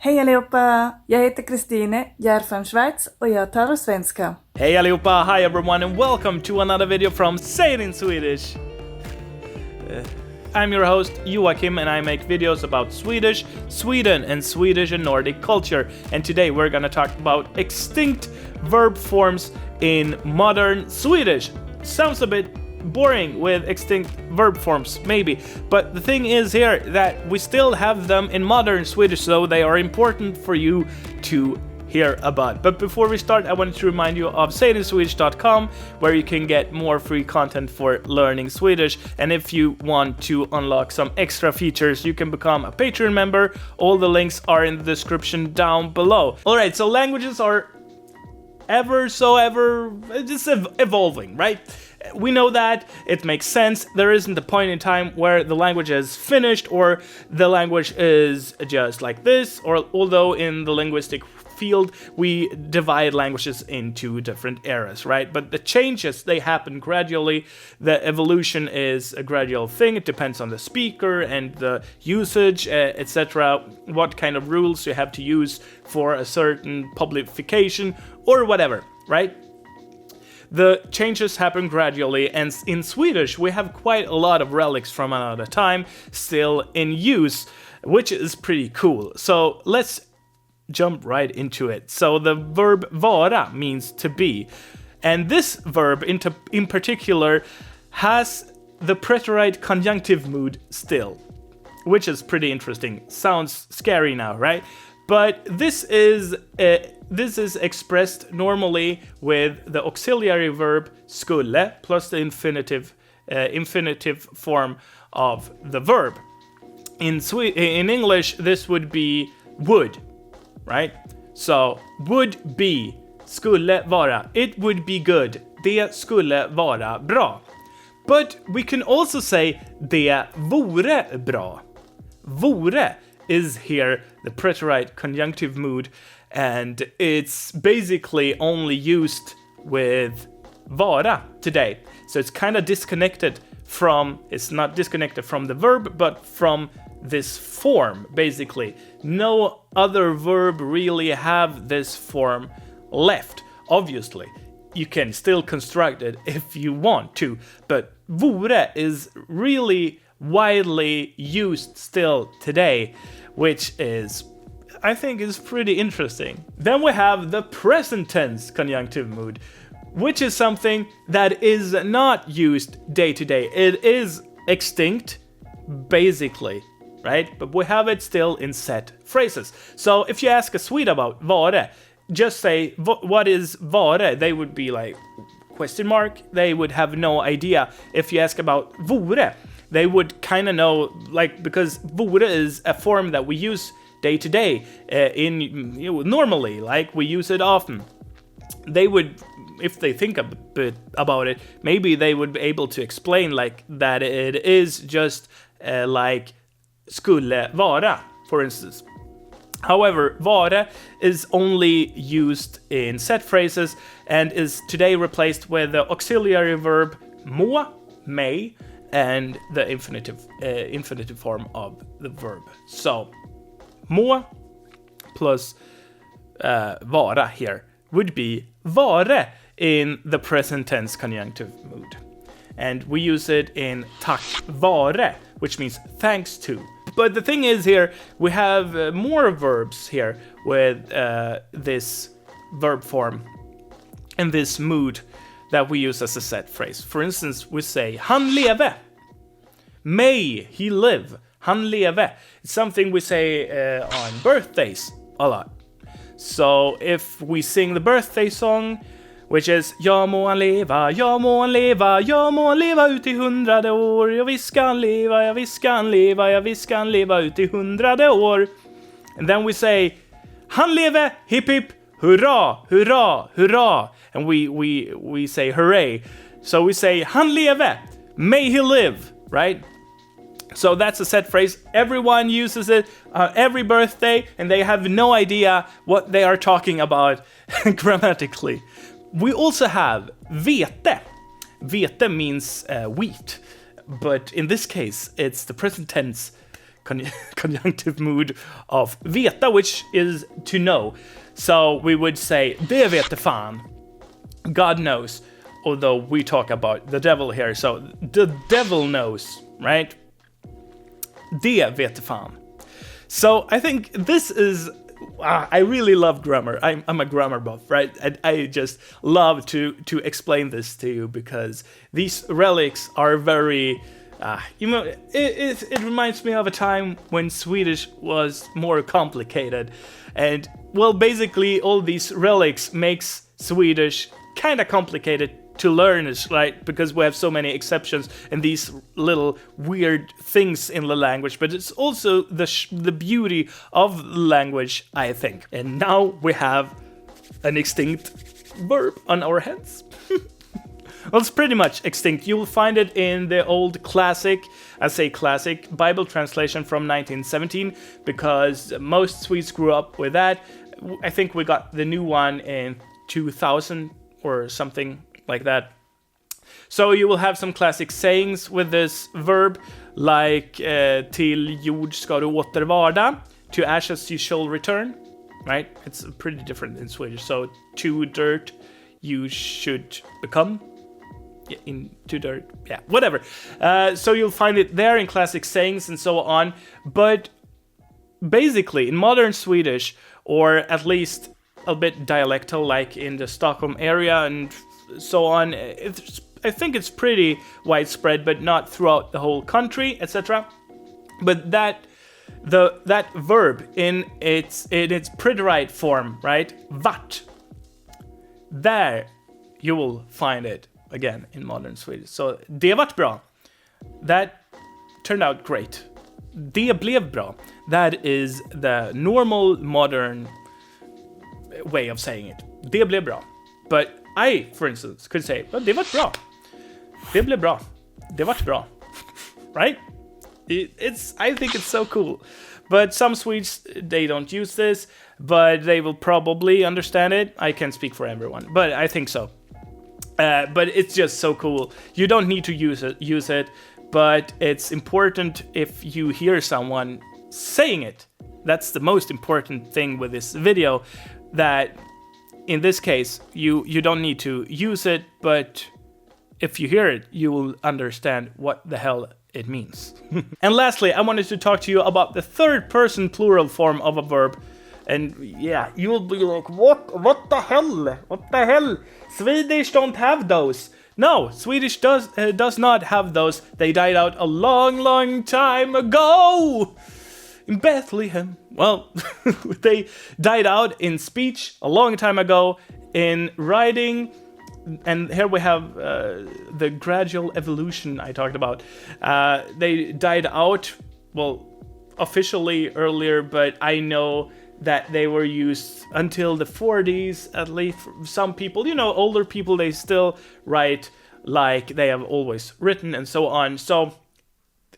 Hej allihopa! Jag heter Kristine, jag är från Schweiz och jag talar svenska. Hey allihopa, hi everyone and welcome to another video from Say It In Swedish. I'm your host Joachim and I make videos about Swedish, Sweden and Swedish and Nordic culture. And today we're gonna talk about extinct verb forms in modern Swedish. Sounds a bit boring with extinct verb forms, maybe. But the thing is here that we still have them in modern Swedish, so they are important for you to hear about. But before we start, I wanted to remind you of sayitinswedish.com, where you can get more free content for learning Swedish. And if you want to unlock some extra features, you can become a Patreon member. All the links are in the description down below. Alright, so languages are just evolving, right? We know that, it makes sense. There isn't a point in time where the language is finished or the language is just like this, or although in the linguistic field we divide languages into different eras, right? But the changes, they happen gradually. The evolution is a gradual thing. It depends on the speaker and the usage, etc. What kind of rules you have to use for a certain publication or whatever, right? The changes happen gradually, and in Swedish we have quite a lot of relics from another time still in use, which is pretty cool. So let's jump right into it. So the verb vara means to be, and this verb in particular has the Preterite conjunctive mood still, which is pretty interesting. Sounds scary now, right? But this is expressed normally with the auxiliary verb skulle plus the infinitive form of the verb. In English, this would be would, right? So would be, skulle vara, it would be good, det skulle vara bra. But we can also say det vore bra. Vore is here the Preterite conjunctive mood, and it's basically only used with vara today. So it's kind of disconnected from, it's not disconnected from the verb, but from this form, basically. No other verb really have this form left. Obviously, you can still construct it if you want to, but vore is really widely used still today, which is, I think, is pretty interesting. Then we have the present tense conjunctive mood, which is something that is not used day to day. It is extinct, basically, right? But we have it still in set phrases. So if you ask a Swede about vare, just say, what is vare? They would be like, question mark. They would have no idea. If you ask about vore, they would kind of know, like, because vore is a form that we use day to day, normally, like we use it often. They would, if they think a bit about it, maybe they would be able to explain like that it is just like skulle vara, for instance. However, vara is only used in set phrases and is today replaced with the auxiliary verb må, may, and the infinitive form of the verb. So, må plus vara here would be vare in the present tense conjunctive mood. And we use it in tack vare, which means thanks to. But the thing is here, we have more verbs here with this verb form and this mood that we use as a set phrase. For instance, we say han leve. May he live. Han leve. It's something we say on birthdays a lot. So if we sing the birthday song, which is ja må han leva, ja må han leva, ja må han leva ut i 100 år, ja visst ska han leva, ja visst ska han leva, ja visst ska han leva ut i 100 år. And then we say han leve, hip hip, hurra, hurra, hurra. And we say hooray. So we say han leve, may he live, right? So that's a set phrase. Everyone uses it every birthday, and they have no idea what they are talking about grammatically. We also have vete. Vete means wheat, but in this case, it's the present tense conjunctive mood of veta, which is to know. So we would say, det vete fan. God knows. Although we talk about the devil here, so the devil knows, right? Det vete fan. So I think this is... I really love grammar. I'm a grammar buff, right? I just love to explain this to you because these relics are very... it reminds me of a time when Swedish was more complicated. And, well, basically all these relics makes Swedish kind of complicated to learn, right? Because we have so many exceptions and these little weird things in the language, but it's also the beauty of the language, I think. And now we have an extinct verb on our hands. Well, it's pretty much extinct. You will find it in the old classic, I say classic, Bible translation from 1917, because most Swedes grew up with that. I think we got the new one in 2000 or something like that. So you will have some classic sayings with this verb, like till jord ska du återvarda, to ashes you shall return, right? It's pretty different in Swedish. So to dirt you should become, into dirt, yeah, whatever. So you'll find it there in classic sayings and so on. But basically in modern Swedish, or at least a bit dialectal, like in the Stockholm area and so on, I think it's pretty widespread, but not throughout the whole country, etc. But that verb in its Preterite form, right? Vart. There you will find it again in modern Swedish. So det vart bra. That turned out great. Det blev bra. That is the normal modern way of saying it. Det blev bra. But I, for instance, could say, well, det vart bra. Det blev bra. Det vart bra. Right? I think it's so cool. But some Swedes, they don't use this, but they will probably understand it. I can't speak for everyone, but I think so. But it's just so cool. You don't need to use it, but it's important if you hear someone saying it. That's the most important thing with this video, that in this case, you don't need to use it, but if you hear it, you will understand what the hell it means. And lastly, I wanted to talk to you about the third person plural form of a verb. And yeah, you will be like, what the hell? What the hell? Swedish don't have those. No, Swedish does not have those. They died out a long time ago in Bethlehem. Well, they died out in speech a long time ago, in writing, and here we have the gradual evolution I talked about. They died out, well, officially earlier, but I know that they were used until the 40s, at least. Some people, older people, they still write like they have always written and so on. So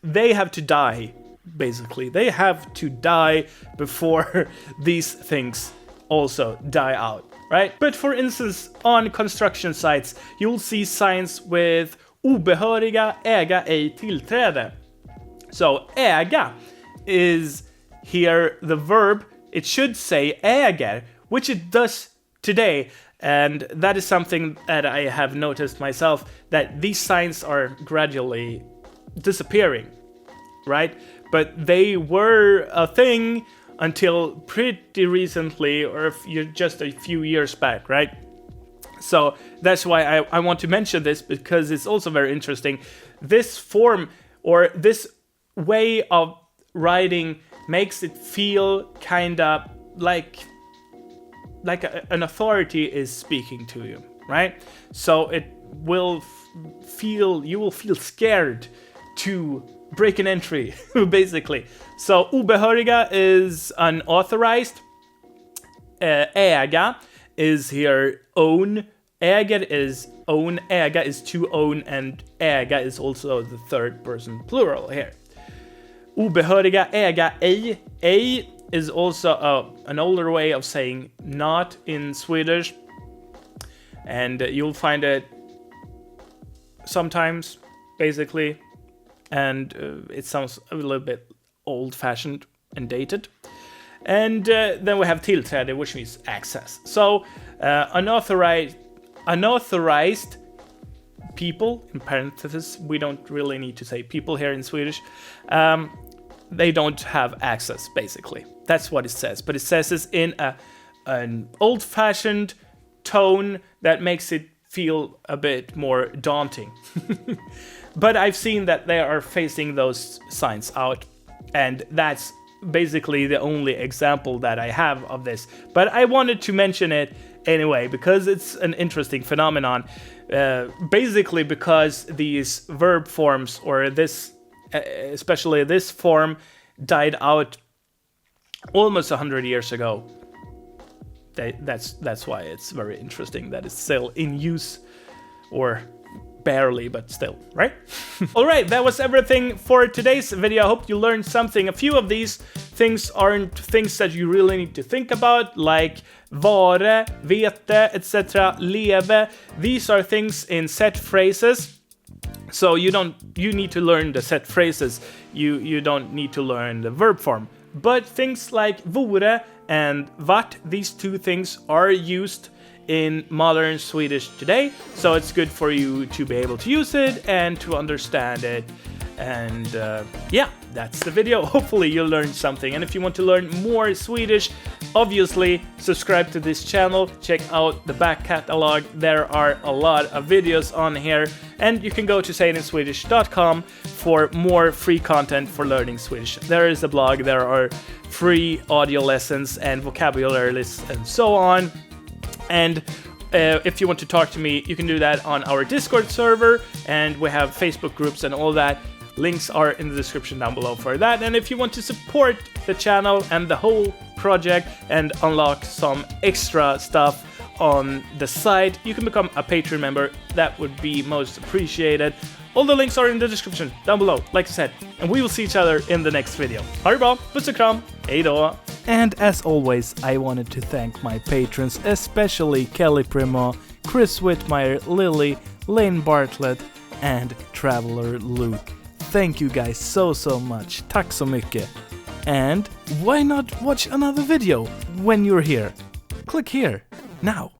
they have to die, basically. They have to die before these things also die out, right? But for instance, on construction sites, you'll see signs with obehöriga äga ej tillträde. So äga is here the verb. It should say äger, which it does today. And that is something that I have noticed myself, that these signs are gradually disappearing, right? But they were a thing until pretty recently, or just a few years back, right? So that's why I want to mention this, because it's also very interesting. This form, or this way of writing, makes it feel kind of like an authority is speaking to you, right? So it will you will feel scared to break an entry, basically. So obehöriga is unauthorized. Äga is here own. Äger is own. Äga is to own, and äga is also the third person plural here. Obehöriga äga ej. Ej is also an older way of saying not in Swedish. And you'll find it sometimes, basically. And it sounds a little bit old-fashioned and dated. And then we have tillträde, which means access. So unauthorized people, in parentheses, we don't really need to say people here in Swedish, they don't have access, basically. That's what it says. But it says this in an old-fashioned tone that makes it feel a bit more daunting. But I've seen that they are phasing those signs out, and that's basically the only example that I have of this. But I wanted to mention it anyway because it's an interesting phenomenon. Basically because these verb forms, or this, especially this form, died out almost 100 years ago. That's why it's very interesting that it's still in use, or barely, but still, right? Alright, that was everything for today's video. I hope you learned something. A few of these things aren't things that you really need to think about, like vare, vete, etc., leve. These are things in set phrases. So you need to learn the set phrases. You don't need to learn the verb form. But things like vore and vart, these two things are used in modern Swedish today, so it's good for you to be able to use it and to understand it. And yeah, that's the video. Hopefully you learned something. And if you want to learn more Swedish, obviously subscribe to this channel, check out the back catalog. There are a lot of videos on here, and you can go to sayitinswedish.com for more free content for learning Swedish. There is a blog, there are free audio lessons and vocabulary lists and so on. And if you want to talk to me, you can do that on our Discord server, and we have Facebook groups and all that. Links are in the description down below for that. And if you want to support the channel and the whole project and unlock some extra stuff on the site, you can become a Patreon member. That would be most appreciated. All the links are in the description down below, like I said. And we will see each other in the next video. Ha det bra, puss och kram, hej då! And as always, I wanted to thank my patrons, especially Kelly Primo, Chris Whitmire, Lily, Lane Bartlett, and Traveler Luke. Thank you guys so much. Tack så mycket. And why not watch another video when you're here? Click here, now.